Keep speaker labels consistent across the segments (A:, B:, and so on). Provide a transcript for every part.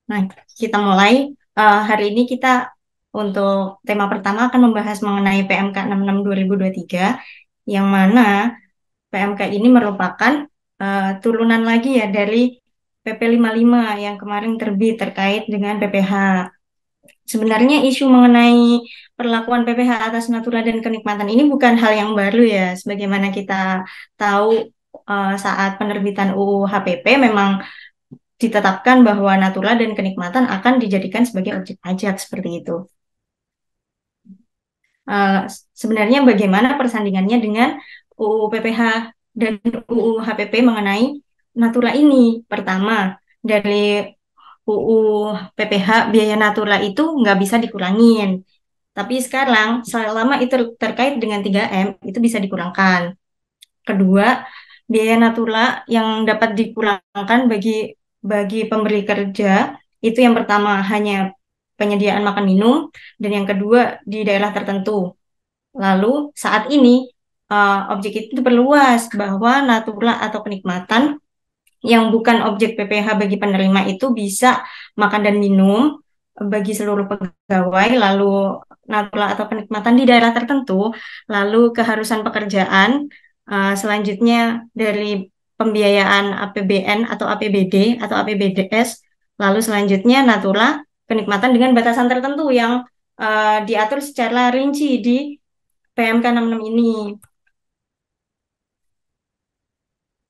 A: Nah, kita mulai. Hari ini kita untuk tema pertama akan membahas mengenai PMK 66 2023, yang mana PMK ini merupakan turunan lagi ya dari PP 55 yang kemarin terbit terkait dengan PPh. Sebenarnya isu mengenai perlakuan PPh atas natura dan kenikmatan ini bukan hal yang baru ya. Sebagaimana kita tahu, saat penerbitan UU HPP memang ditetapkan bahwa natura dan kenikmatan akan dijadikan sebagai objek pajak seperti itu. Eh, Sebenarnya bagaimana persandingannya dengan UU PPh dan UU HPP mengenai natura ini? Pertama, dari UU PPh biaya natura itu nggak bisa dikurangin. Tapi sekarang selama itu terkait dengan 3M itu bisa dikurangkan. Kedua, biaya natura yang dapat dikurangkan bagi bagi pemberi kerja itu yang pertama hanya penyediaan makan minum, dan yang kedua di daerah tertentu. Lalu saat ini objek itu diperluas bahwa natura atau kenikmatan yang bukan objek PPh bagi penerima itu bisa makan dan minum bagi seluruh pegawai, lalu natura atau kenikmatan di daerah tertentu, lalu keharusan pekerjaan, selanjutnya dari pembiayaan APBN atau APBD atau APBDS, lalu selanjutnya natura kenikmatan dengan batasan tertentu yang diatur secara rinci di PMK 66 ini.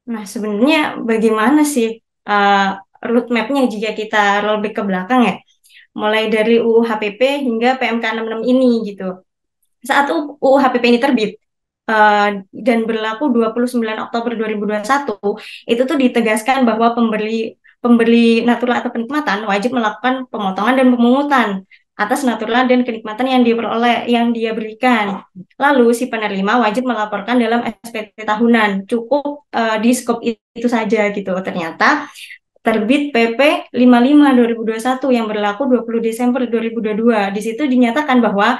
A: Nah, sebenarnya bagaimana sih uh, roadmap-nya jika kita rollback ke belakang ya? Mulai dari UU HPP hingga PMK 66 ini gitu. Saat UU HPP ini terbit dan berlaku 29 Oktober 2021, itu tuh ditegaskan bahwa pemberi pemberi natura atau kenikmatan wajib melakukan pemotongan dan pemungutan atas natura dan kenikmatan yang diperoleh yang dia berikan. Lalu si penerima wajib melaporkan dalam SPT tahunan. Cukup di skop itu saja gitu. Ternyata terbit PP 55 2021 yang berlaku 20 Desember 2022. Di situ dinyatakan bahwa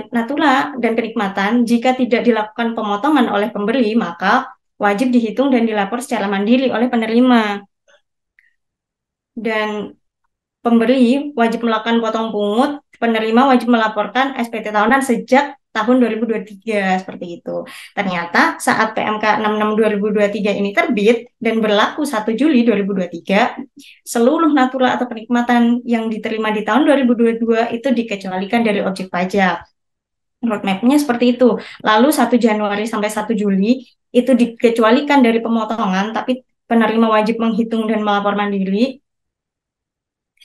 A: natura dan kenikmatan jika tidak dilakukan pemotongan oleh pemberi, maka wajib dihitung dan dilapor secara mandiri oleh penerima. Dan pemberi wajib melakukan potong pungut, penerima wajib melaporkan SPT tahunan sejak tahun 2023 seperti itu. Ternyata saat PMK 66 2023 ini terbit dan berlaku 1 Juli 2023, seluruh natura atau kenikmatan yang diterima di tahun 2022 itu dikecualikan dari objek pajak. Roadmap-nya seperti itu. Lalu 1 Januari sampai 1 Juli itu dikecualikan dari pemotongan, tapi penerima wajib menghitung dan melapor mandiri.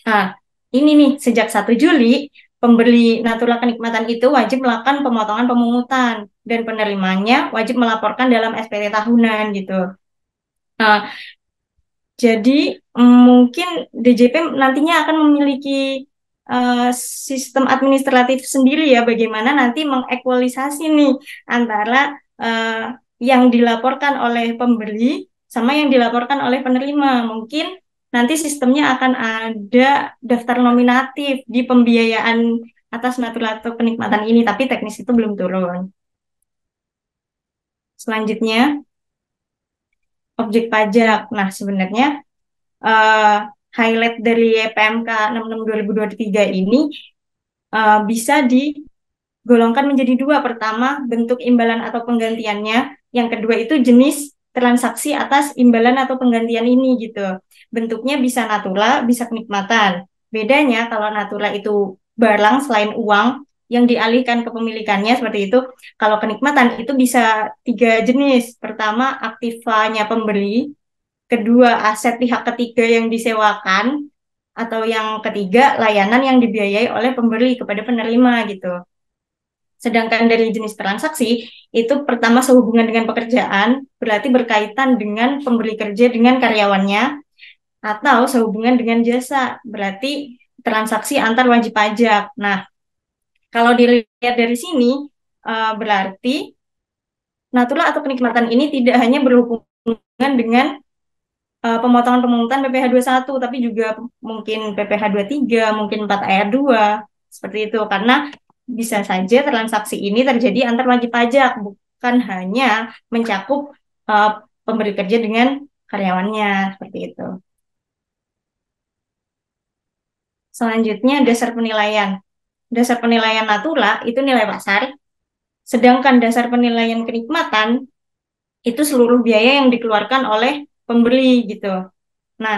A: Nah, ini nih, sejak 1 Juli, pembeli natura kenikmatan itu wajib melakukan pemotongan pemungutan, dan penerimanya wajib melaporkan dalam SPT tahunan gitu. Nah, jadi mungkin DJP nantinya akan memiliki eh, sistem administratif sendiri ya, bagaimana nanti mengekualisasi nih antara yang dilaporkan oleh pembeli sama yang dilaporkan oleh penerima. Mungkin nanti sistemnya akan ada daftar nominatif di pembiayaan atas natura atau kenikmatan ini, tapi teknis itu belum turun. Selanjutnya, objek pajak. Nah, sebenarnya eh, highlight dari PMK 66 2023 ini bisa digolongkan menjadi dua. Pertama, bentuk imbalan atau penggantiannya. Yang kedua itu jenis transaksi atas imbalan atau penggantian ini gitu. Bentuknya bisa natura, bisa kenikmatan. Bedanya kalau natura itu barang selain uang yang dialihkan ke pemilikannya seperti itu. Kalau kenikmatan itu bisa tiga jenis. Pertama, aktivanya pemberi. Kedua, aset pihak ketiga yang disewakan, atau yang ketiga, layanan yang dibiayai oleh pemberi kepada penerima gitu. Sedangkan dari jenis transaksi, itu pertama sehubungan dengan pekerjaan, berarti berkaitan dengan pemberi kerja dengan karyawannya, atau sehubungan dengan jasa, berarti transaksi antar wajib pajak. Nah, kalau dilihat dari sini, berarti natura atau kenikmatan ini tidak hanya berhubungan dengan pemotongan pemungutan PPh satu, tapi juga mungkin PPh tiga, mungkin 4 ayat 2 seperti itu. Karena bisa saja transaksi ini terjadi antar wajib pajak, bukan hanya mencakup uh, pemberi kerja dengan karyawannya, seperti itu. Selanjutnya dasar penilaian. Dasar penilaian Natura itu nilai pasar, sedangkan dasar penilaian kenikmatan itu seluruh biaya yang dikeluarkan oleh pembeli gitu. Nah,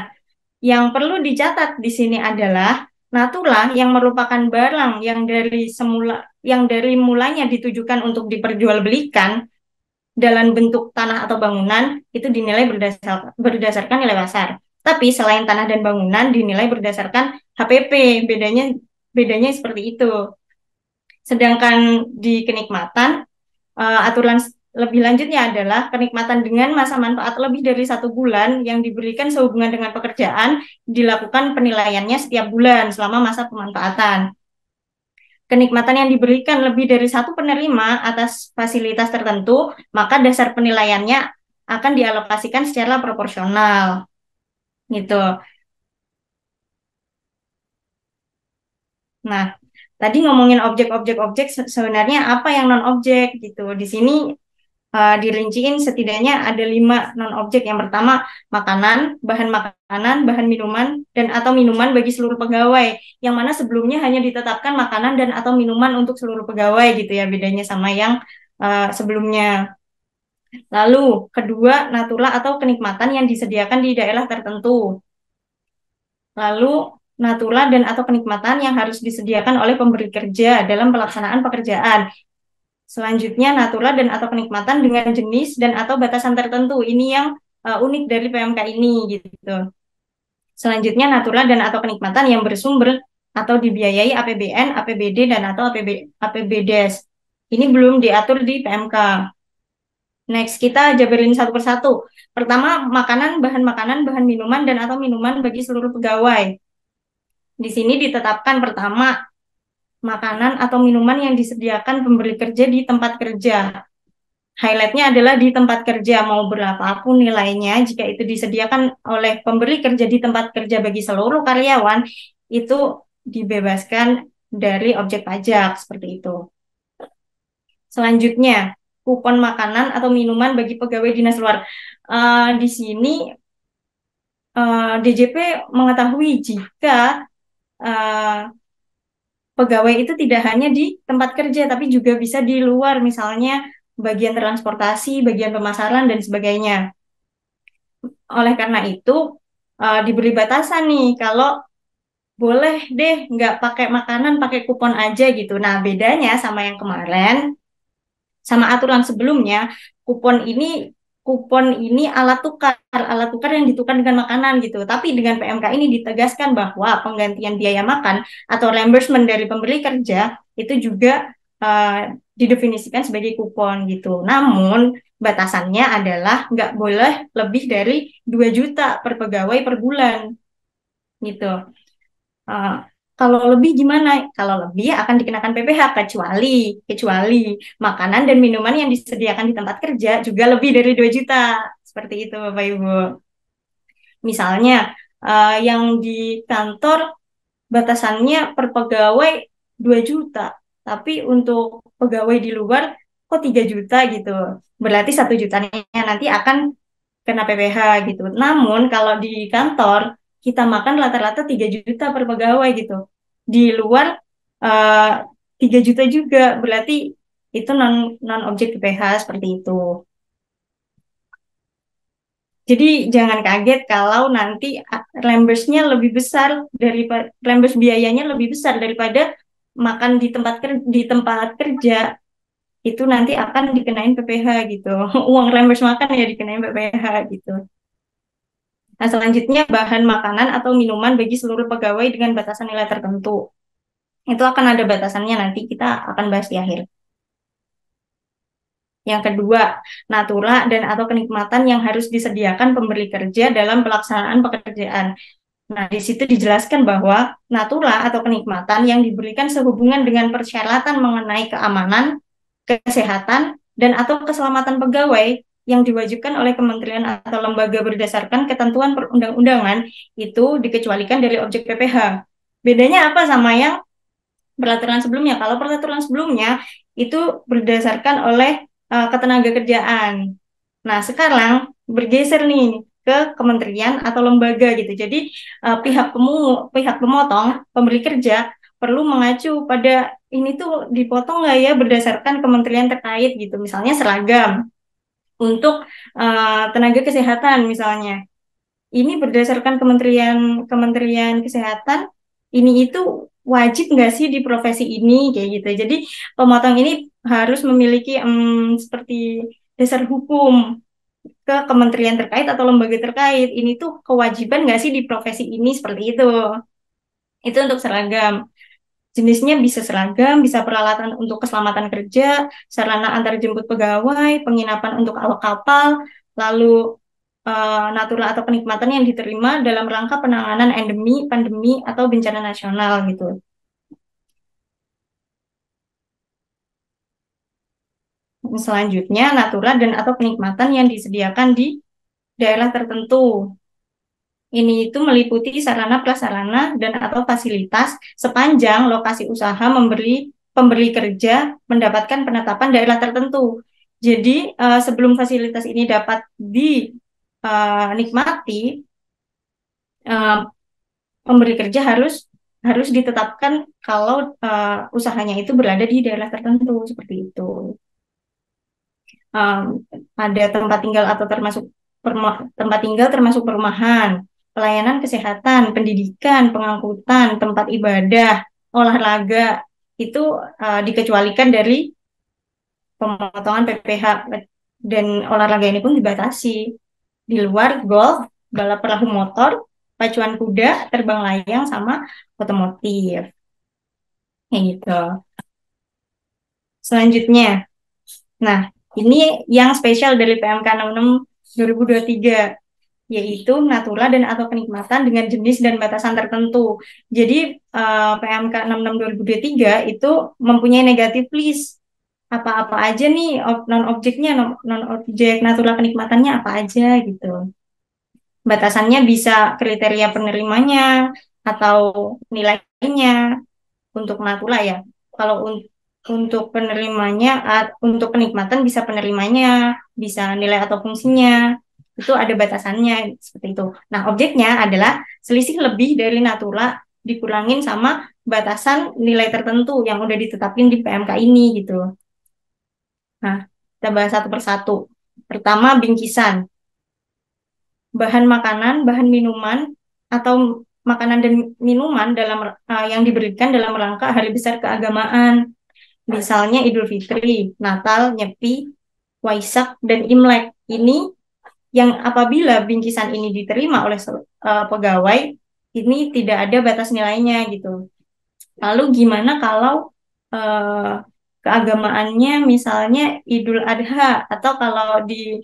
A: yang perlu dicatat di sini adalah Natura yang merupakan barang yang dari mulanya ditujukan untuk diperjualbelikan dalam bentuk tanah atau bangunan itu dinilai berdasarkan nilai pasar. Tapi selain tanah dan bangunan dinilai berdasarkan HPP. Bedanya seperti itu. Sedangkan di kenikmatan, aturan lebih lanjutnya adalah kenikmatan dengan masa manfaat lebih dari 1 bulan yang diberikan sehubungan dengan pekerjaan dilakukan penilaiannya setiap bulan selama masa pemanfaatan. Kenikmatan yang diberikan lebih dari satu penerima atas fasilitas tertentu, maka dasar penilaiannya akan dialokasikan secara proporsional. Gitu. Nah, tadi ngomongin objek-objek sebenarnya apa yang non-objek gitu. Di sini dirinciin setidaknya ada 5 non-objek. Yang pertama, makanan, bahan minuman, dan atau minuman bagi seluruh pegawai. Yang mana sebelumnya hanya ditetapkan makanan dan atau minuman untuk seluruh pegawai gitu ya, bedanya sama yang sebelumnya. Lalu, kedua, natura atau kenikmatan yang disediakan di daerah tertentu. Lalu, natura dan atau kenikmatan yang harus disediakan oleh pemberi kerja dalam pelaksanaan pekerjaan. Selanjutnya, natura dan atau kenikmatan dengan jenis dan atau batasan tertentu. Ini yang unik dari PMK ini gitu. Selanjutnya, natura dan atau kenikmatan yang bersumber atau dibiayai APBN, APBD dan atau APBDes. Ini belum diatur di PMK. Next, kita jabarin satu persatu. Pertama, makanan, bahan minuman dan atau minuman bagi seluruh pegawai. Di sini ditetapkan pertama, makanan atau minuman yang disediakan pemberi kerja di tempat kerja. Highlightnya adalah di tempat kerja, mau berapapun nilainya, jika itu disediakan oleh pemberi kerja di tempat kerja bagi seluruh karyawan, itu dibebaskan dari objek pajak, seperti itu. Selanjutnya, kupon makanan atau minuman bagi pegawai dinas luar. Di sini DJP mengetahui jika pegawai itu tidak hanya di tempat kerja, tapi juga bisa di luar, misalnya bagian transportasi, bagian pemasaran, dan sebagainya. Oleh karena itu, diberi batasan nih, kalau boleh deh nggak pakai makanan, pakai kupon aja gitu. Nah, bedanya sama yang kemarin, sama aturan sebelumnya, kupon ini alat tukar yang ditukar dengan makanan gitu. Tapi dengan PMK ini ditegaskan bahwa penggantian biaya makan atau reimbursement dari pemberi kerja itu juga didefinisikan sebagai kupon gitu. Namun batasannya adalah nggak boleh lebih dari 2 juta per pegawai per bulan gitu. Uh, Kalau lebih gimana? Kalau lebih akan dikenakan PPh kecuali makanan dan minuman yang disediakan di tempat kerja juga lebih dari 2 juta. Seperti itu Bapak Ibu. Misalnya yang di kantor batasannya per pegawai 2 juta, tapi untuk pegawai di luar kok 3 juta gitu. Berarti 1 jutanya nanti akan kena PPh gitu. Namun kalau di kantor kita makan rata-rata 3 juta per pegawai gitu. Di luar uh, 3 juta juga, berarti itu non objek PPh seperti itu. Jadi jangan kaget kalau nanti reimburse biayanya lebih besar daripada makan di tempat kerja, itu nanti akan dikenain PPh gitu. Uang reimburse makan ya dikenain PPh gitu. Nah, selanjutnya bahan makanan atau minuman bagi seluruh pegawai dengan batasan nilai tertentu. Itu akan ada batasannya, nanti kita akan bahas di akhir. Yang kedua, natura dan atau kenikmatan yang harus disediakan pemberi kerja dalam pelaksanaan pekerjaan. Nah, di situ dijelaskan bahwa natura atau kenikmatan yang diberikan sehubungan dengan persyaratan mengenai keamanan, kesehatan, dan atau keselamatan pegawai yang diwajibkan oleh kementerian atau lembaga berdasarkan ketentuan perundang-undangan itu dikecualikan dari objek PPh. Bedanya apa sama yang peraturan sebelumnya? Kalau peraturan sebelumnya itu berdasarkan oleh ketenaga kerjaan. Nah, sekarang bergeser nih ke kementerian atau lembaga gitu. Jadi pihak pemotong, pemberi kerja perlu mengacu pada ini tuh dipotong nggak ya berdasarkan kementerian terkait gitu. Misalnya seragam untuk tenaga kesehatan misalnya. Ini berdasarkan Kementerian Kementerian Kesehatan, ini itu wajib nggak sih di profesi ini kayak gitu. Jadi pemotong ini harus memiliki seperti dasar hukum ke kementerian terkait atau lembaga terkait. Ini tuh kewajiban nggak sih di profesi ini seperti itu. Itu untuk seragam. Jenisnya bisa seragam, bisa peralatan untuk keselamatan kerja, sarana antar jemput pegawai, penginapan untuk awak kapal, lalu natura atau kenikmatan yang diterima dalam rangka penanganan endemi, pandemi, atau bencana nasional gitu. Selanjutnya, natura dan atau kenikmatan yang disediakan di daerah tertentu. Ini itu meliputi sarana prasarana dan atau fasilitas sepanjang lokasi usaha pemberi kerja mendapatkan penetapan daerah tertentu. Jadi sebelum fasilitas ini dapat dinikmati, pemberi kerja harus harus ditetapkan kalau usahanya itu berada di daerah tertentu seperti itu. um, ada tempat tinggal atau tempat tinggal termasuk perumahan, pelayanan kesehatan, pendidikan, pengangkutan, tempat ibadah, olahraga itu dikecualikan dari pemotongan PPh dan olahraga ini pun dibatasi. Di luar golf, balap perahu motor, pacuan kuda, terbang layang sama otomotif. Kayak gitu. Selanjutnya, nah, ini yang spesial dari PMK 66 2023, yaitu natura dan atau kenikmatan dengan jenis dan batasan tertentu. Jadi PMK 66 2023 itu mempunyai negatif list. Apa-apa aja nih non-objeknya, non-objek natura kenikmatannya apa aja gitu. Batasannya bisa kriteria penerimanya atau nilainya untuk natura ya. Kalau untuk penerimanya, untuk kenikmatan bisa penerimanya, bisa nilai atau fungsinya, itu ada batasannya seperti itu. Nah, objeknya adalah selisih lebih dari natura dikurangin sama batasan nilai tertentu yang udah ditetapin di PMK ini gitu. Nah, kita bahas satu persatu. Pertama, bingkisan. Bahan makanan, bahan minuman, atau makanan dan minuman yang diberikan dalam rangka hari besar keagamaan. Misalnya Idul Fitri, Natal, Nyepi, Waisak, dan Imlek. Ini yang apabila bingkisan ini diterima oleh pegawai, ini tidak ada batas nilainya gitu. Lalu gimana kalau uh, keagamaannya misalnya Idul Adha atau kalau di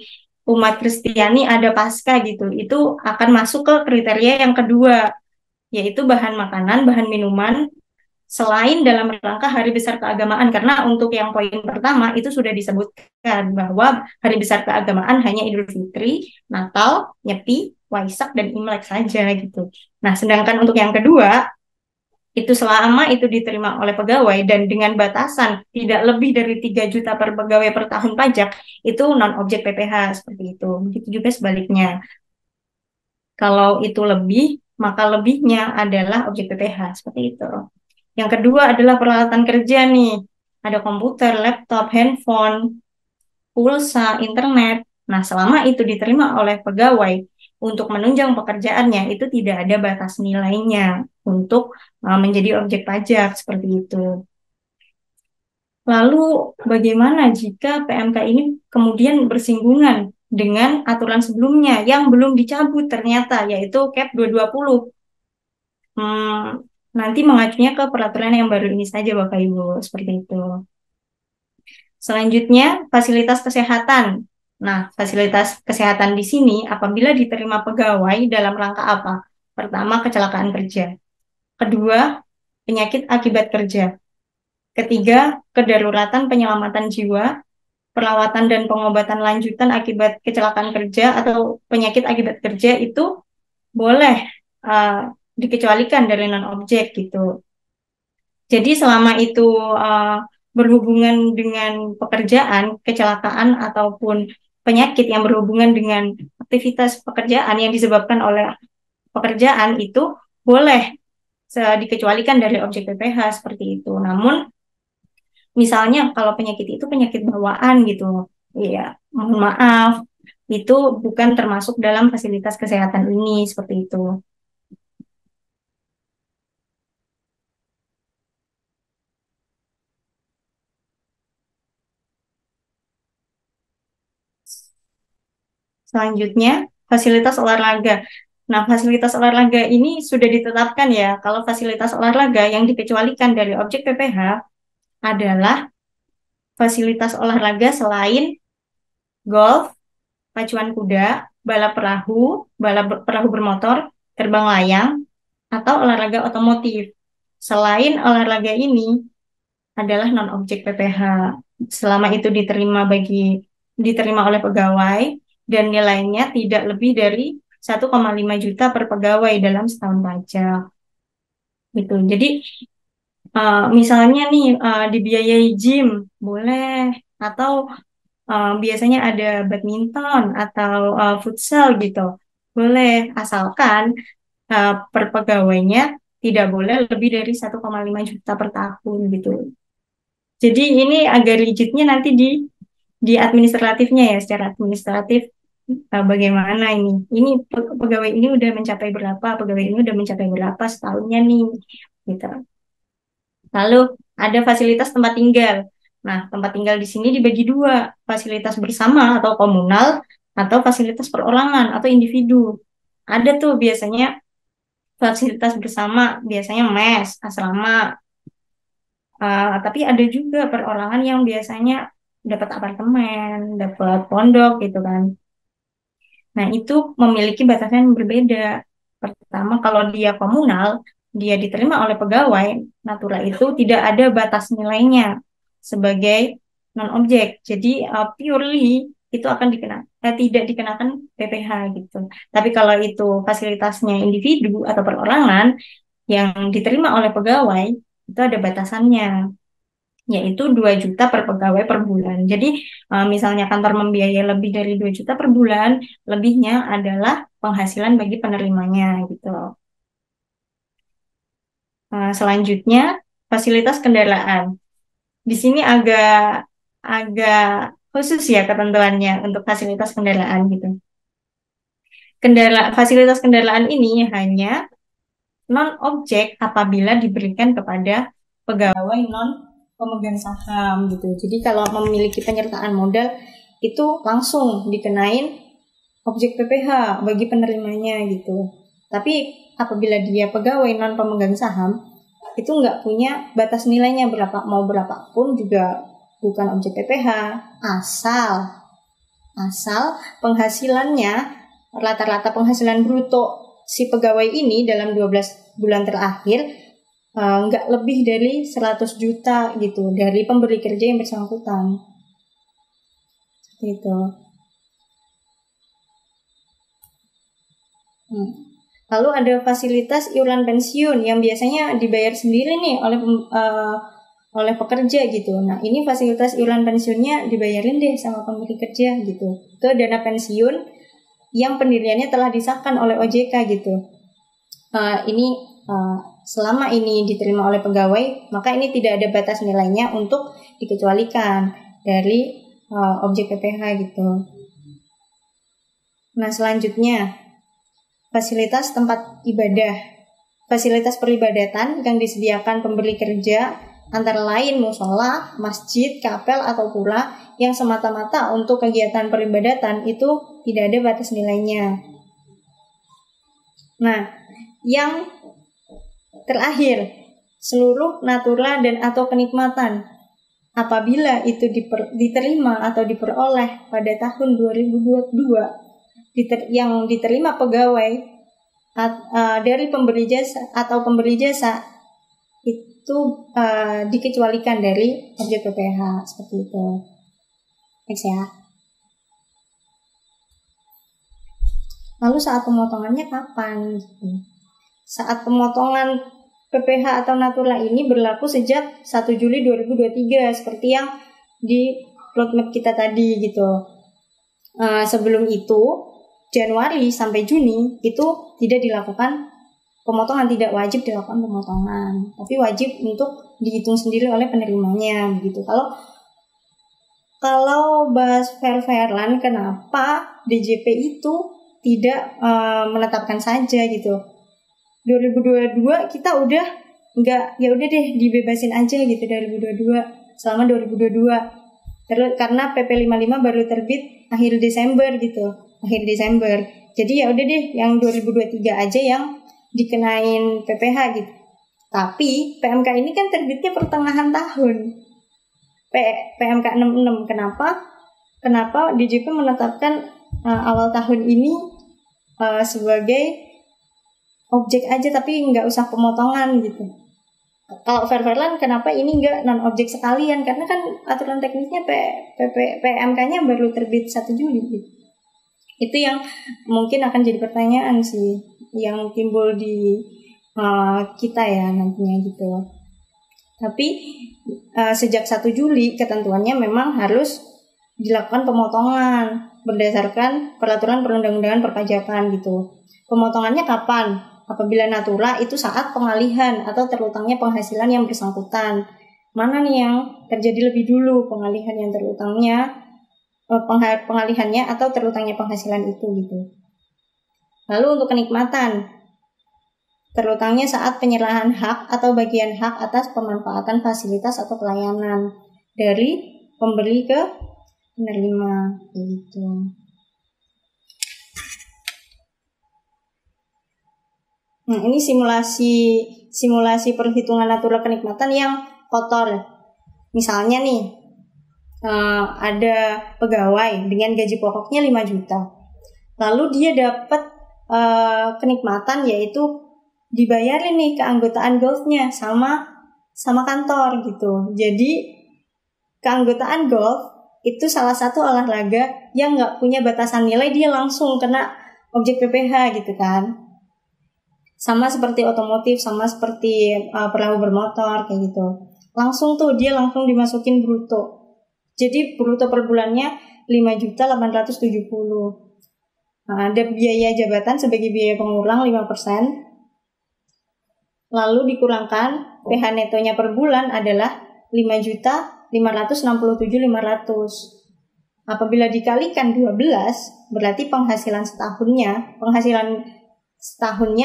A: umat Kristiani ada Paskah gitu, itu akan masuk ke kriteria yang kedua, yaitu bahan makanan, bahan minuman selain dalam rangka hari besar keagamaan, karena untuk yang poin pertama itu sudah disebutkan bahwa hari besar keagamaan hanya Idul Fitri, Natal, Nyepi, Waisak, dan Imlek saja gitu. Nah, sedangkan untuk yang kedua itu selama itu diterima oleh pegawai dan dengan batasan tidak lebih dari 3 juta per pegawai per tahun pajak, itu non-objek PPh seperti itu. Begitu juga sebaliknya. Kalau itu lebih, maka lebihnya adalah objek PPh seperti itu. Yang kedua adalah peralatan kerja nih. Ada komputer, laptop, handphone, pulsa, internet. Nah, selama itu diterima oleh pegawai untuk menunjang pekerjaannya, itu tidak ada batas nilainya untuk menjadi objek pajak seperti itu. Lalu, bagaimana jika PMK ini kemudian bersinggungan dengan aturan sebelumnya yang belum dicabut ternyata, yaitu CAP 220? Nanti mengacunya ke peraturan yang baru ini saja, Bapak Ibu, seperti itu. Selanjutnya, fasilitas kesehatan. Nah, fasilitas kesehatan di sini apabila diterima pegawai dalam rangka apa? Pertama, kecelakaan kerja. Kedua, penyakit akibat kerja. Ketiga, kedaruratan penyelamatan jiwa, perawatan dan pengobatan lanjutan akibat kecelakaan kerja atau penyakit akibat kerja itu boleh dikecualikan dari non-objek gitu. Jadi selama itu berhubungan dengan pekerjaan, kecelakaan ataupun penyakit yang berhubungan dengan aktivitas pekerjaan yang disebabkan oleh pekerjaan itu boleh dikecualikan dari objek PPh seperti itu. Namun misalnya kalau penyakit itu penyakit bawaan gitu, iya, mohon maaf, itu bukan termasuk dalam fasilitas kesehatan ini seperti itu. Selanjutnya, fasilitas olahraga. Nah, fasilitas olahraga ini sudah ditetapkan ya, kalau fasilitas olahraga yang dikecualikan dari objek PPh adalah fasilitas olahraga selain golf, pacuan kuda, balap perahu bermotor, terbang layang, atau olahraga otomotif. Selain olahraga ini adalah non-objek PPh. Selama itu diterima oleh pegawai dan nilainya tidak lebih dari 1,5 juta per pegawai dalam setahun pajak. Gitu. Jadi misalnya nih dibiayai gym boleh, atau biasanya ada badminton atau futsal gitu. Boleh, asalkan per pegawainya tidak boleh lebih dari 1,5 juta per tahun gitu. Jadi ini agak rigidnya nanti di administratifnya ya, secara administratif bagaimana ini. Ini pegawai ini udah mencapai berapa, pegawai ini udah mencapai berapa setahunnya nih gitu. Lalu ada fasilitas tempat tinggal. Nah, tempat tinggal di sini dibagi dua, fasilitas bersama atau komunal atau fasilitas perorangan atau individu. Ada tuh biasanya fasilitas bersama, biasanya mes, asrama. Tapi ada juga perorangan yang biasanya dapat apartemen, dapat pondok gitu kan. Nah, itu memiliki batasan yang berbeda. Pertama, kalau dia komunal, dia diterima oleh pegawai, Natura itu tidak ada batas nilainya sebagai non-objek. Jadi, purely itu akan tidak dikenakan PPh gitu. Tapi kalau itu fasilitasnya individu atau perorangan yang diterima oleh pegawai, itu ada batasannya, yaitu 2 juta per pegawai per bulan. Jadi misalnya kantor membiayai lebih dari 2 juta per bulan, lebihnya adalah penghasilan bagi penerimanya gitu. Selanjutnya, fasilitas kendaraan. Di sini agak agak khusus ya ketentuannya untuk fasilitas kendaraan gitu. Fasilitas kendaraan ini hanya non-objek apabila diberikan kepada pegawai non pemegang saham gitu. Jadi kalau memiliki penyertaan modal itu langsung dikenain objek PPh bagi penerimanya gitu. Tapi apabila dia pegawai non pemegang saham itu nggak punya batas nilainya mau berapapun juga bukan objek PPh, asal penghasilannya, rata-rata penghasilan bruto si pegawai ini dalam 12 bulan terakhir nggak lebih dari 100 juta gitu dari pemberi kerja yang bersangkutan. Gitu. Lalu ada fasilitas iuran pensiun yang biasanya dibayar sendiri nih oleh pekerja gitu. Nah, ini fasilitas iuran pensiunnya dibayarin deh sama pemberi kerja gitu. Itu dana pensiun yang pendiriannya telah disahkan oleh OJK gitu. Selama ini diterima oleh pegawai, maka ini tidak ada batas nilainya untuk dikecualikan dari objek PPh gitu. Nah, selanjutnya fasilitas tempat ibadah. Fasilitas peribadatan yang disediakan pemberi kerja antara lain musola, masjid, kapel, atau pura yang semata-mata untuk kegiatan peribadatan itu tidak ada batas nilainya. Nah, yang terakhir, seluruh natura dan atau kenikmatan apabila itu diterima atau diperoleh pada tahun 2022 yang diterima pegawai dari pemberi jasa atau pemberi jasa itu dikecualikan dari objek PPh seperti itu. Next ya. Lalu saat pemotongannya kapan? Saat pemotongan PPh atau Natura ini berlaku sejak 1 Juli 2023 seperti yang di roadmap kita tadi gitu. Sebelum itu Januari sampai Juni itu tidak dilakukan pemotongan, tidak wajib dilakukan pemotongan, tapi wajib untuk dihitung sendiri oleh penerimanya begitu. Kalau bahas fair-fairan, kenapa DJP itu tidak menetapkan saja gitu. 2022 kita udah enggak, ya udah deh dibebasin aja gitu 2022 selama 2022. Terus karena PP 55 baru terbit akhir Desember gitu. Akhir Desember. Jadi ya udah deh yang 2023 aja yang dikenain PPh gitu. Tapi PMK ini kan terbitnya pertengahan tahun. PMK 66 kenapa DJP menetapkan awal tahun ini sebagai objek aja tapi nggak usah pemotongan gitu. Kalau fair-fairan kenapa ini nggak non objek sekalian, karena kan aturan teknisnya PMK-nya baru terbit 1 Juli gitu. Itu yang mungkin akan jadi pertanyaan sih yang timbul di kita ya nantinya gitu. Tapi sejak 1 Juli ketentuannya memang harus dilakukan pemotongan berdasarkan peraturan perundang-undangan perpajakan gitu. Pemotongannya kapan? Apabila natura itu saat pengalihan atau terutangnya penghasilan yang bersangkutan. Mana nih yang terjadi lebih dulu, pengalihan yang terutangnya pengalihannya atau terutangnya penghasilan itu gitu. Lalu untuk kenikmatan, terutangnya saat penyerahan hak atau bagian hak atas pemanfaatan fasilitas atau pelayanan dari pemberi ke penerima gitu. Nah, ini simulasi perhitungan natura kenikmatan yang kotor. Misalnya nih, ada pegawai dengan gaji pokoknya 5 juta. Lalu dia dapat kenikmatan yaitu dibayarin nih keanggotaan golfnya sama kantor gitu. Jadi keanggotaan golf itu salah satu olahraga yang nggak punya batasan nilai, dia langsung kena objek PPh gitu kan. Sama seperti otomotif, sama seperti perahu bermotor kayak gitu. Langsung dimasukin bruto. Jadi bruto per bulannya 5.870. Nah, ada biaya jabatan sebagai biaya pengulang 5%. Lalu dikurangkan PH netonya per bulan adalah 5.567.500. Apabila dikalikan 12, berarti penghasilan setahunnya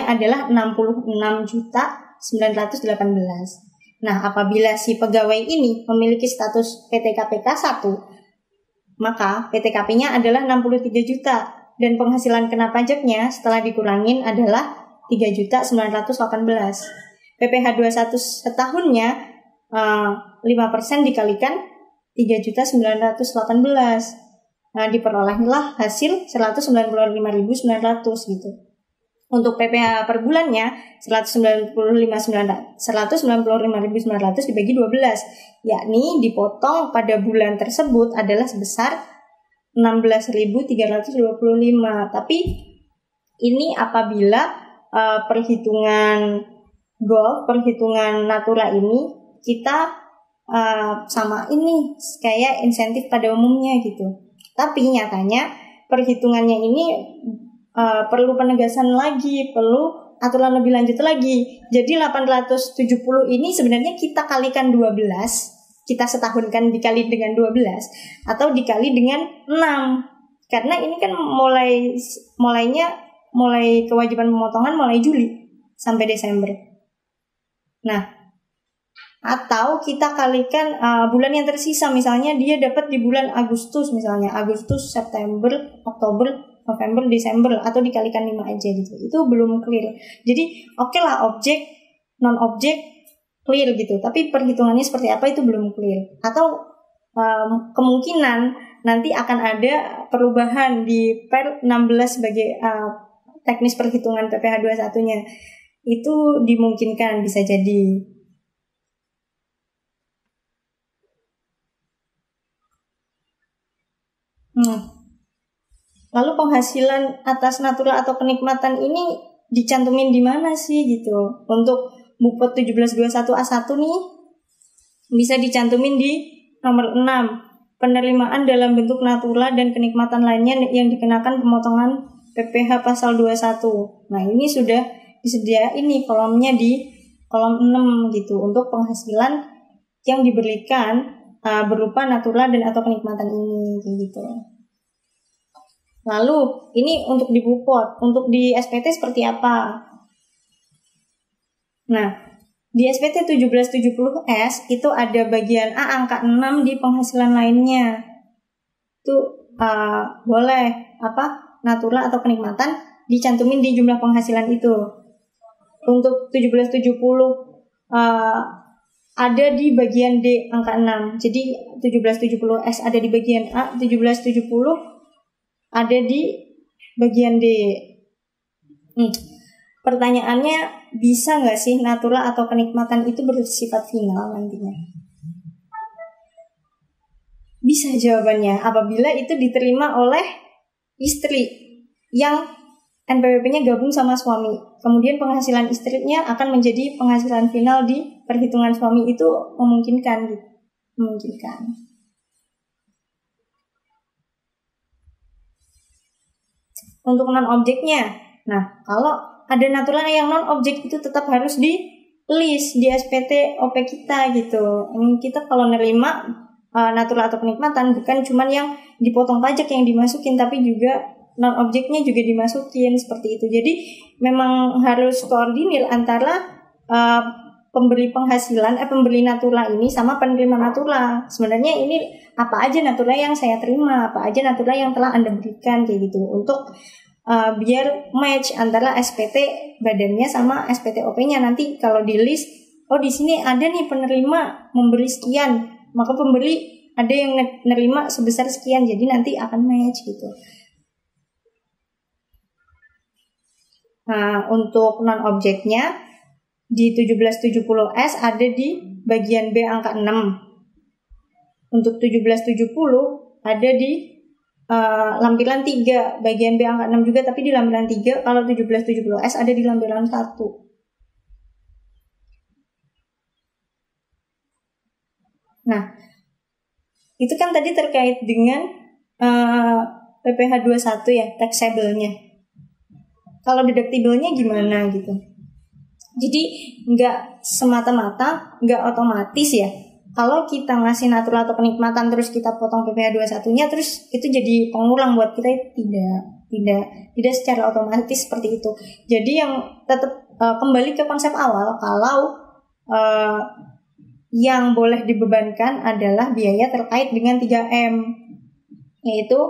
A: adalah 66.918. Nah, apabila si pegawai ini memiliki status PTKPK 1, maka PTKP-nya adalah 63 juta dan penghasilan kena pajaknya setelah dikurangin adalah 3.918. PPh 21 setahunnya 5% dikalikan 3.918. Nah, diperolehlah hasil 195.900 gitu. Untuk PPh per bulannya 195.900 dibagi 12, yakni dipotong pada bulan tersebut adalah sebesar 16.325. Tapi ini apabila perhitungan natura ini kita sama ini kayak insentif pada umumnya gitu. Tapi nyatanya perhitungannya ini perlu penegasan lagi, perlu aturan lebih lanjut lagi. Jadi 870 ini sebenarnya kita kalikan 12, kita setahunkan dikali dengan 12 atau dikali dengan 6. Karena ini kan mulai kewajiban pemotongan mulai Juli sampai Desember. Nah, atau kita kalikan bulan yang tersisa, misalnya dia dapat di bulan Agustus, misalnya Agustus, September, Oktober, November, Desember, atau dikalikan 5 aja gitu. Itu belum clear. Jadi oke lah objek, non objek clear gitu, tapi perhitungannya seperti apa itu belum clear. Atau kemungkinan nanti akan ada perubahan di per 16 sebagai teknis perhitungan PPh 21-nya. Itu dimungkinkan bisa jadi. Lalu penghasilan atas natura atau kenikmatan ini dicantumin di mana sih gitu? Untuk Bupot 1721A1 nih bisa dicantumin di nomor 6. Penerimaan dalam bentuk natura dan kenikmatan lainnya yang dikenakan pemotongan PPh pasal 21. Nah, ini sudah disediain nih kolomnya di kolom 6 gitu untuk penghasilan yang diberikan berupa natural dan atau kenikmatan ini kayak gitu. Lalu ini untuk di Bupot, untuk di SPT seperti apa? Nah, di SPT 1770S itu ada bagian A angka 6 di penghasilan lainnya. Itu boleh natural atau kenikmatan dicantumin di jumlah penghasilan itu. Untuk 1770 ada di bagian D angka 6. Jadi 1770S ada di bagian A, 1770 ada di bagian D. Pertanyaannya, bisa nggak sih natural atau kenikmatan itu bersifat final nantinya? Bisa jawabannya apabila itu diterima oleh istri yang NPWP-nya gabung sama suami. Kemudian penghasilan istrinya akan menjadi penghasilan final di perhitungan suami, itu memungkinkan gitu. Memungkinkan. Untuk non-objeknya, nah kalau ada natural yang non-objek itu tetap harus di list di SPT OP kita gitu. Kita kalau nerima natural atau kenikmatan bukan cuman yang dipotong pajak yang dimasukin, tapi juga non-objeknya juga dimasukin seperti itu. Jadi memang harus koordinir antara pemberi penghasilan, pemberi natural ini sama penerima natural. Sebenarnya ini apa aja natural yang saya terima, apa aja natural yang telah Anda berikan kayak gitu, untuk biar match antara SPT badannya sama SPT OP-nya. Nanti kalau di list, oh di sini ada nih penerima memberi sekian, maka pemberi ada yang nerima sebesar sekian, jadi nanti akan match gitu. Nah, untuk non-objeknya di 1770S ada di bagian B angka 6. Untuk 1770 ada di lampiran 3, bagian B angka 6 juga, tapi di lampiran 3. Kalau 1770S ada di lampiran 1. Nah, itu kan tadi terkait dengan PPh 21 ya, taxable-nya. Kalau deductible-nya gimana gitu. Jadi nggak semata-mata, nggak otomatis ya. Kalau kita ngasih natural atau kenikmatan terus kita potong PPh 21-nya, terus itu jadi pengulang buat kita, tidak secara otomatis seperti itu. Jadi yang tetap kembali ke konsep awal, kalau yang boleh dibebankan adalah biaya terkait dengan 3M, yaitu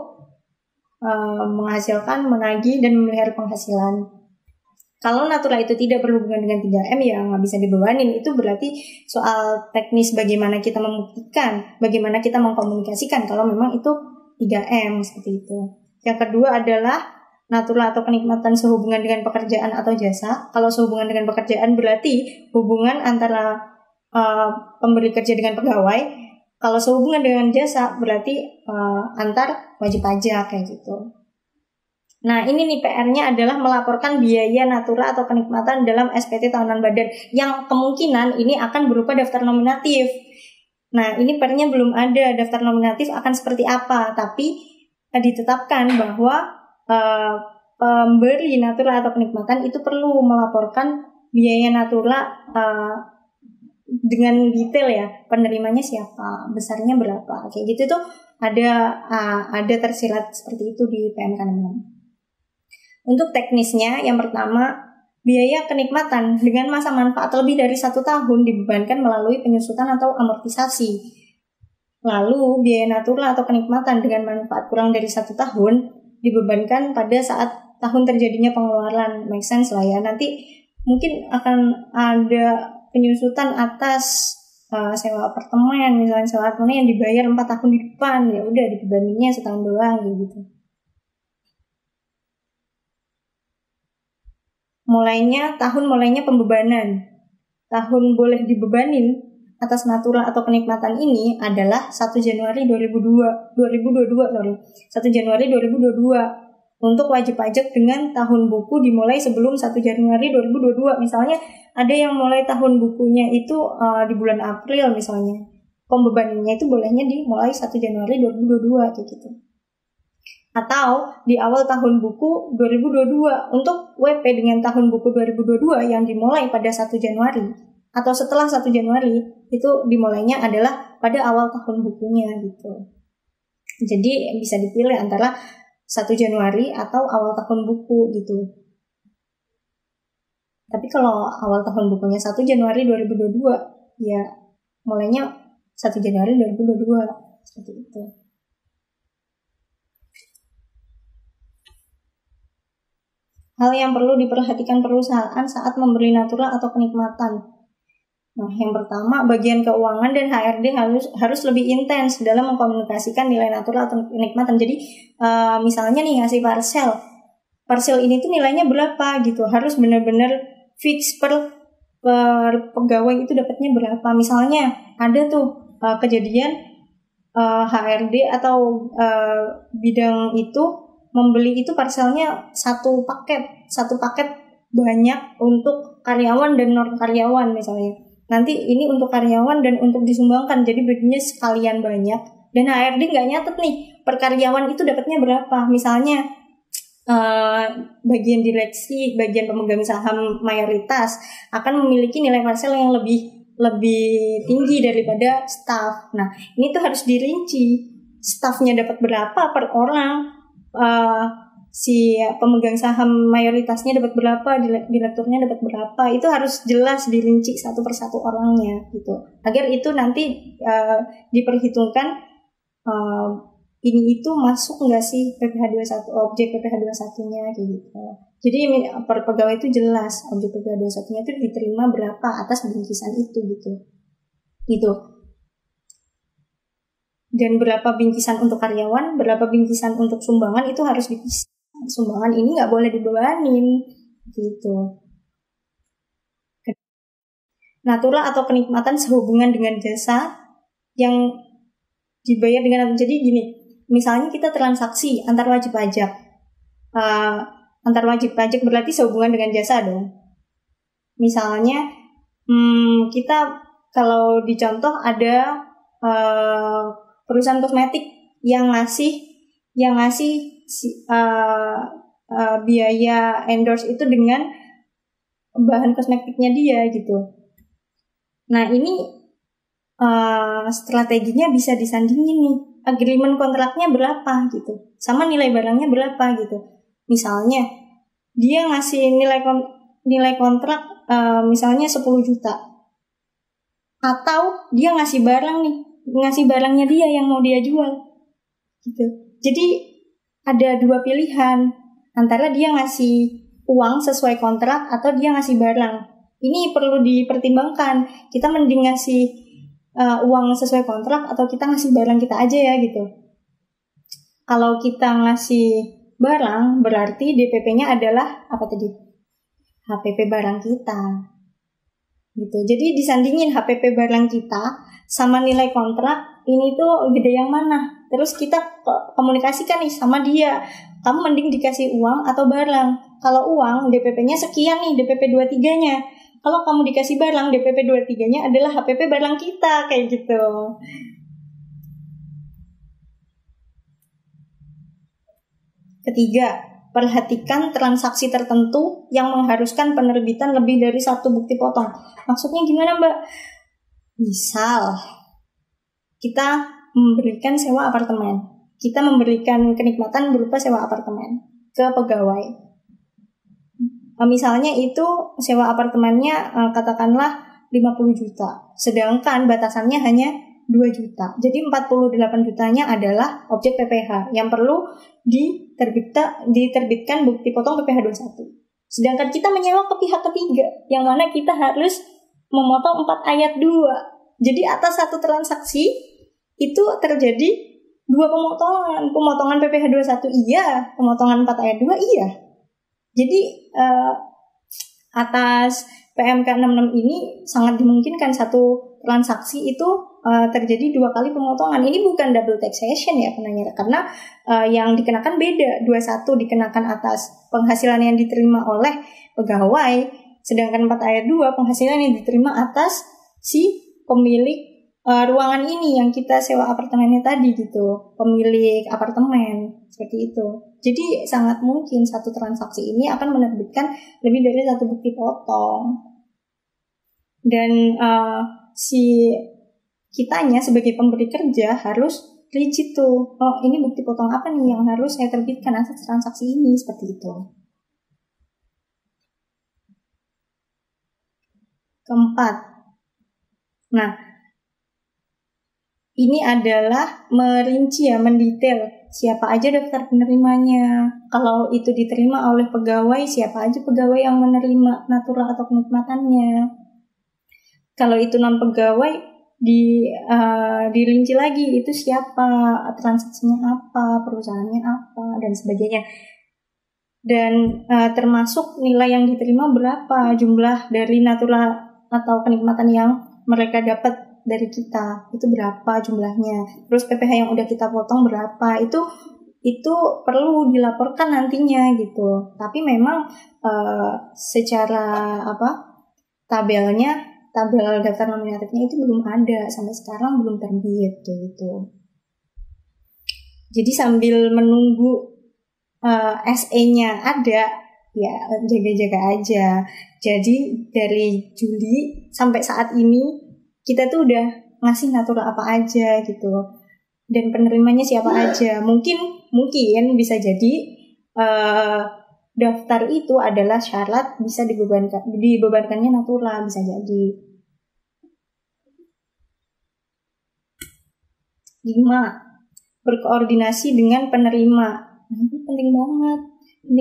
A: menghasilkan, menagih, dan memelihara penghasilan. Kalau natural itu tidak berhubungan dengan 3M ya nggak bisa dibebanin. Itu berarti soal teknis bagaimana kita membuktikan, bagaimana kita mengkomunikasikan kalau memang itu 3M seperti itu. Yang kedua adalah natural atau kenikmatan sehubungan dengan pekerjaan atau jasa. Kalau sehubungan dengan pekerjaan berarti hubungan antara pemberi kerja dengan pegawai. Kalau sehubungan dengan jasa berarti antar wajib pajak kayak gitu. Nah, ini nih PR-nya adalah melaporkan biaya natural atau kenikmatan dalam SPT tahunan badan yang kemungkinan ini akan berupa daftar nominatif. Nah, ini PR-nya belum ada daftar nominatif akan seperti apa, tapi ditetapkan bahwa pemberi natural atau kenikmatan itu perlu melaporkan biaya natural dengan detail ya, penerimanya siapa, besarnya berapa, kayak gitu tuh ada tersirat seperti itu di PMK 66. Untuk teknisnya, yang pertama, biaya kenikmatan dengan masa manfaat lebih dari 1 tahun dibebankan melalui penyusutan atau amortisasi. Lalu biaya natural atau kenikmatan dengan manfaat kurang dari 1 tahun dibebankan pada saat tahun terjadinya pengeluaran. Make sense lah ya. Nanti mungkin akan ada penyusutan atas sewa apartemen, misalnya sewa apartemen yang dibayar 4 tahun di depan, ya udah dibebaninnya setahun doang gitu. Mulainya pembebanan. Tahun boleh dibebanin atas natural atau kenikmatan ini adalah 1 Januari 2022. 1 Januari 2022. Untuk wajib pajak dengan tahun buku dimulai sebelum 1 Januari 2022. Misalnya ada yang mulai tahun bukunya itu di bulan April misalnya. Pembebaninnya itu bolehnya dimulai 1 Januari 2022 kayak gitu. atau di awal tahun buku 2022 untuk WP dengan tahun buku 2022 yang dimulai pada 1 Januari atau setelah 1 Januari itu dimulainya adalah pada awal tahun bukunya gitu. Jadi bisa dipilih antara 1 Januari atau awal tahun buku gitu. Tapi kalau awal tahun bukunya 1 Januari 2022 ya mulainya 1 Januari 2022 seperti itu. Hal yang perlu diperhatikan perusahaan saat memberi natura atau kenikmatan. Nah, yang pertama, bagian keuangan dan HRD harus lebih intens dalam mengkomunikasikan nilai natura atau kenikmatan. Jadi, misalnya nih ngasih parcel ini tuh nilainya berapa gitu, harus benar-benar fix per pegawai itu dapatnya berapa. Misalnya ada tuh kejadian HRD atau bidang itu membeli itu parcelnya satu paket banyak untuk karyawan dan non karyawan misalnya. Nanti ini untuk karyawan dan untuk disumbangkan, jadi belinya sekalian banyak. Dan HRD nggak nyatet nih per karyawan itu dapatnya berapa. Misalnya bagian direksi, bagian pemegang saham mayoritas akan memiliki nilai parcel yang lebih tinggi daripada staff. Nah, ini tuh harus dirinci. Staffnya dapat berapa per orang. Si pemegang saham mayoritasnya dapat berapa, direkturnya dapat berapa, itu harus jelas dirinci satu persatu orangnya gitu, agar itu nanti diperhitungkan ini itu masuk nggak sih PPh 21 objek PPh 21-nya kayak gitu. Jadi per pegawai itu jelas objek PPh 21-nya itu diterima berapa atas bingkisan itu gitu. Dan berapa bingkisan untuk karyawan, berapa bingkisan untuk sumbangan itu harus dipisah. Sumbangan ini nggak boleh dibebanin, gitu. Natura atau kenikmatan sehubungan dengan jasa yang dibayar dengan, jadi gini, misalnya kita transaksi antar wajib pajak. Antar wajib pajak berarti sehubungan dengan jasa dong. Misalnya kita kalau dicontoh ada perusahaan kosmetik yang ngasih biaya endorse itu dengan bahan kosmetiknya dia gitu. Nah ini strateginya bisa disandingin nih, agreement kontraknya berapa gitu, sama nilai barangnya berapa gitu. Misalnya dia ngasih nilai kontrak misalnya 10 juta, atau dia ngasih barangnya dia yang mau dia jual gitu. Jadi ada dua pilihan, antara dia ngasih uang sesuai kontrak atau dia ngasih barang. Ini perlu dipertimbangkan, kita mending ngasih uang sesuai kontrak atau kita ngasih barang kita aja ya gitu. Kalau kita ngasih barang berarti DPP-nya adalah apa tadi? HPP barang kita gitu. Jadi disandingin HPP barang kita sama nilai kontrak, ini tuh gede yang mana. Terus kita komunikasikan nih sama dia, kamu mending dikasih uang atau barang. Kalau uang DPP-nya sekian nih, DPP 23-nya. Kalau kamu dikasih barang, DPP 23-nya adalah HPP barang kita, kayak gitu. Ketiga, perhatikan transaksi tertentu yang mengharuskan penerbitan lebih dari satu bukti potong. Maksudnya gimana, Mbak? Misal, kita memberikan sewa apartemen. Kita memberikan kenikmatan berupa sewa apartemen ke pegawai. Misalnya itu sewa apartemennya katakanlah 50 juta. Sedangkan batasannya hanya 2 juta. Jadi 48 jutanya adalah objek PPh yang perlu diterbitkan bukti potong PPh 21. Sedangkan kita menyewa ke pihak ketiga, yang mana kita harus memotong 4 ayat 2. Jadi atas satu transaksi itu terjadi 2 pemotongan. Pemotongan PPh 21 iya, pemotongan 4 ayat 2 iya. Jadi atas PMK 66 ini sangat dimungkinkan satu transaksi itu terjadi 2 kali pemotongan. Ini bukan double taxation ya karena yang dikenakan beda. 21 dikenakan atas penghasilan yang diterima oleh pegawai, sedangkan 4 ayat 2 penghasilan yang diterima atas si pemilik ruangan ini yang kita sewa apartemennya tadi gitu, pemilik apartemen. seperti itu. Jadi sangat mungkin satu transaksi ini akan menerbitkan lebih dari satu bukti potong. Dan si kitanya sebagai pemberi kerja harus rigid tuh. Oh, ini bukti potong apa nih yang harus saya terbitkan atas transaksi ini, seperti itu. Keempat. Nah, ini adalah merinci ya, mendetail siapa aja daftar penerimanya. Kalau itu diterima oleh pegawai, siapa aja pegawai yang menerima natura atau kenikmatannya. Kalau itu non pegawai, dirinci lagi itu siapa, transaksinya apa, perusahaannya apa, dan sebagainya. Dan termasuk nilai yang diterima berapa, jumlah dari natura atau kenikmatan yang mereka dapat dari kita itu berapa jumlahnya, terus PPh yang udah kita potong berapa, itu perlu dilaporkan nantinya gitu. Tapi memang secara tabel daftar nominatifnya itu belum ada sampai sekarang, belum terbit gitu. Jadi sambil menunggu SE-nya ada, ya jaga-jaga aja. Jadi dari Juli sampai saat ini kita tuh udah ngasih natura apa aja gitu, dan penerimanya siapa aja. Mungkin bisa jadi daftar itu adalah syarat bisa dibebankannya natura, bisa jadi. 5. Berkoordinasi dengan penerima. Nah, ini penting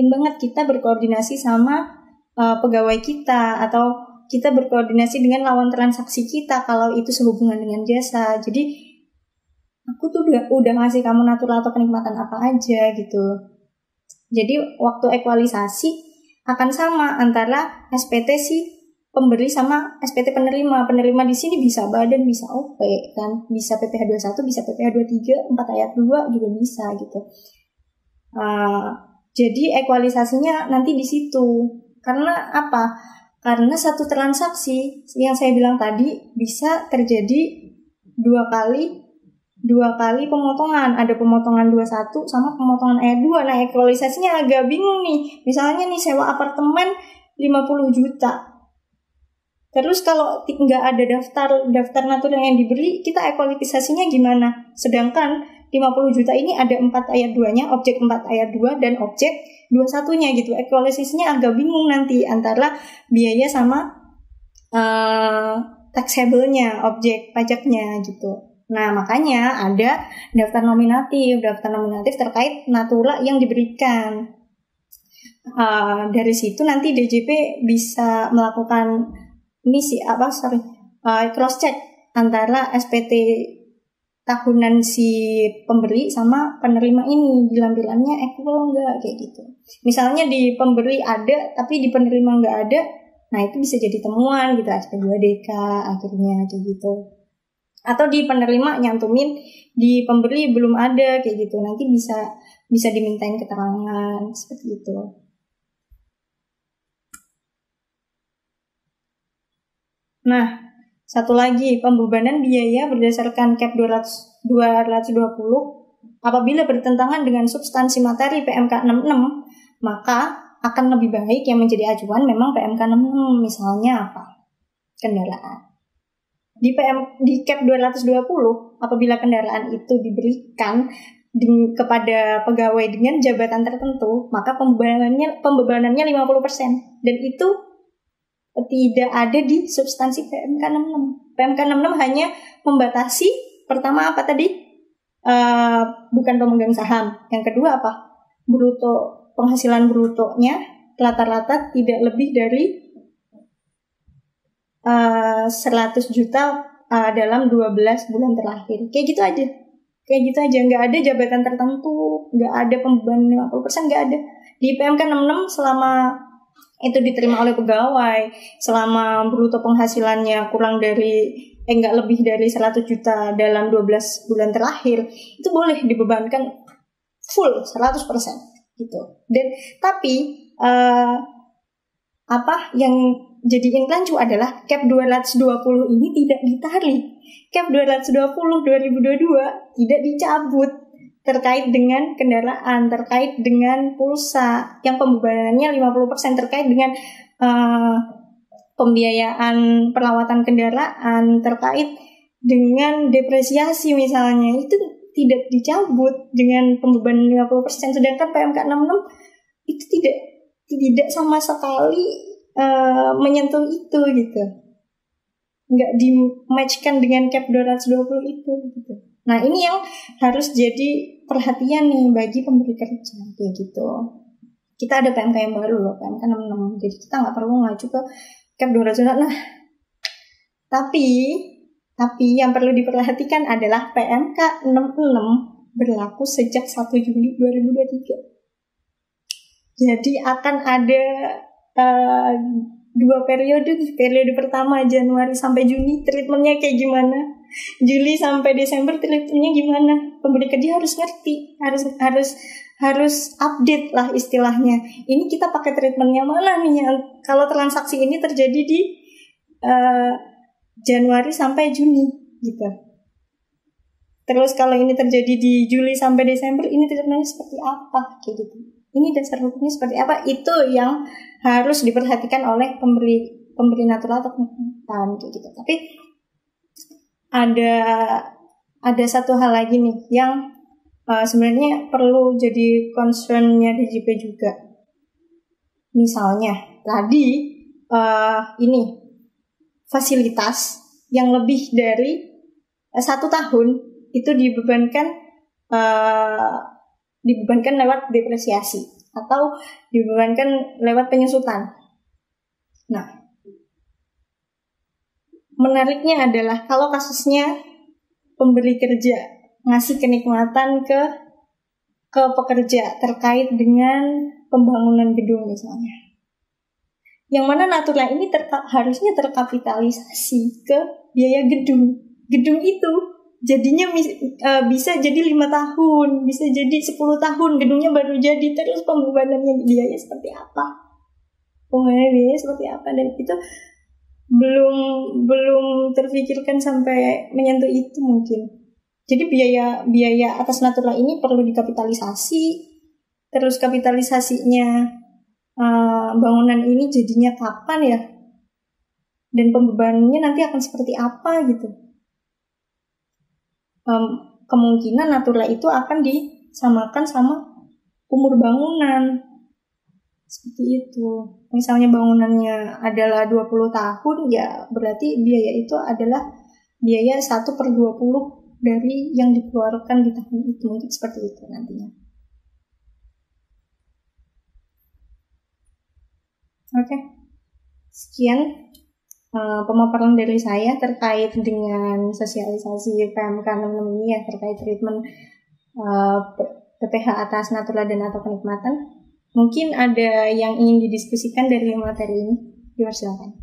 A: banget kita berkoordinasi sama pegawai kita, atau kita berkoordinasi dengan lawan transaksi kita kalau itu sehubungan dengan jasa. Jadi aku tuh udah ngasih kamu natura atau kenikmatan apa aja gitu. Jadi waktu ekualisasi akan sama antara SPT si pemberi sama SPT penerima. Penerima di sini bisa badan, bisa OP kan, bisa PPh 21, bisa PPh 23, 4 ayat 2 juga bisa gitu. Jadi ekualisasinya nanti di situ. Karena apa? Karena satu transaksi yang saya bilang tadi bisa terjadi dua kali pemotongan. Ada pemotongan 21 sama pemotongan ayat 2. Nah, ekualisasinya agak bingung nih. Misalnya nih sewa apartemen 50 juta. Terus kalau nggak ada daftar natura yang diberi, kita ekualisasinya gimana? Sedangkan 50 juta ini ada 4 ayat 2-nya, objek 4 ayat 2 dan objek 21-nya gitu. Ekualisasinya agak bingung nanti antara biaya sama taxable-nya, objek pajaknya gitu. Nah, makanya ada daftar nominatif terkait natura yang diberikan. Dari situ nanti DJP bisa melakukan cross check antara SPT tahunan si pemberi sama penerima ini, di lampirannya equal enggak, kayak gitu. Misalnya di pemberi ada tapi di penerima enggak ada, nah itu bisa jadi temuan gitu, SP2DK akhirnya kayak gitu. Atau di penerima nyantumin di pemberi belum ada kayak gitu, nanti bisa dimintain keterangan seperti itu. Nah, satu lagi, pembebanan biaya berdasarkan Cap 220 apabila bertentangan dengan substansi materi PMK 66, maka akan lebih baik yang menjadi acuan memang PMK 66. Misalnya apa? Kendaraan. Di Cap 220, apabila kendaraan itu diberikan kepada pegawai dengan jabatan tertentu, maka pembebanannya 50%, dan itu tidak ada di substansi PMK 66. PMK 66 hanya membatasi pertama apa tadi? Bukan pemegang saham. Yang kedua apa? Penghasilan brutonya rata-rata tidak lebih dari 100 juta dalam 12 bulan terakhir. Kayak gitu aja. Nggak ada jabatan tertentu, nggak ada pembebanan 50%, nggak ada. Di PMK 66 selama itu diterima oleh pegawai, selama bruto penghasilannya nggak lebih dari 100 juta dalam 12 bulan terakhir, itu boleh dibebankan full 100% gitu. Dan tapi yang jadi rancu adalah Cap 220 ini tidak ditarik. Cap 220 2022 tidak dicabut, terkait dengan kendaraan, terkait dengan pulsa, yang pembebanannya 50% terkait dengan pembiayaan perawatan kendaraan, terkait dengan depresiasi misalnya, itu tidak dicabut dengan pembebanan 50%, sedangkan PMK 66 itu tidak sama sekali menyentuh itu gitu. Nggak di-matchkan dengan cap 220 itu gitu. Nah, ini yang harus jadi perhatian nih bagi pemberi kerja kayak gitu. Kita ada PMK yang baru loh, PMK 66. Jadi kita nggak perlu ngacu ke cap 200. Nah, tapi yang perlu diperhatikan adalah PMK 66 berlaku sejak 1 Juli 2023. Jadi akan ada 2 periode. Periode pertama Januari sampai Juni treatmentnya kayak gimana, Juli sampai Desember treatmentnya gimana. Pemberi kerja harus ngerti, harus update lah istilahnya. Ini kita pakai treatmentnya mana nih? Kalau transaksi ini terjadi di Januari sampai Juni gitu. Terus kalau ini terjadi di Juli sampai Desember, ini treatmentnya seperti apa kayak gitu. Ini dasar hukumnya seperti apa, itu yang harus diperhatikan oleh pemberi natural atau penghutang kayak gitu. Tapi ada satu hal lagi nih yang sebenarnya perlu jadi concernnya DJP juga. Misalnya tadi ini fasilitas yang lebih dari 1 tahun itu dibebankan lewat depresiasi atau dibebankan lewat penyusutan. Nah, menariknya adalah kalau kasusnya pemberi kerja ngasih kenikmatan ke pekerja terkait dengan pembangunan gedung misalnya, yang mana Natura ini harusnya terkapitalisasi ke biaya gedung itu jadinya bisa jadi 5 tahun, bisa jadi 10 tahun gedungnya baru jadi. Terus pembebanannya biaya seperti apa? Dan itu belum terpikirkan sampai menyentuh itu mungkin. Jadi biaya atas Natura ini perlu dikapitalisasi. Terus kapitalisasinya bangunan ini jadinya kapan ya? Dan pembebanannya nanti akan seperti apa gitu. Kemungkinan Natura itu akan disamakan sama umur bangunan. Seperti itu. Misalnya bangunannya adalah 20 tahun, ya berarti biaya itu adalah biaya 1/20 dari yang dikeluarkan di tahun itu. Mungkin seperti itu nantinya. Oke. Sekian pemaparan dari saya terkait dengan sosialisasi PMK 66 ini ya, terkait treatment PPh atas Natura dan atau kenikmatan. Mungkin ada yang ingin didiskusikan dari materi ini, dipersilakan.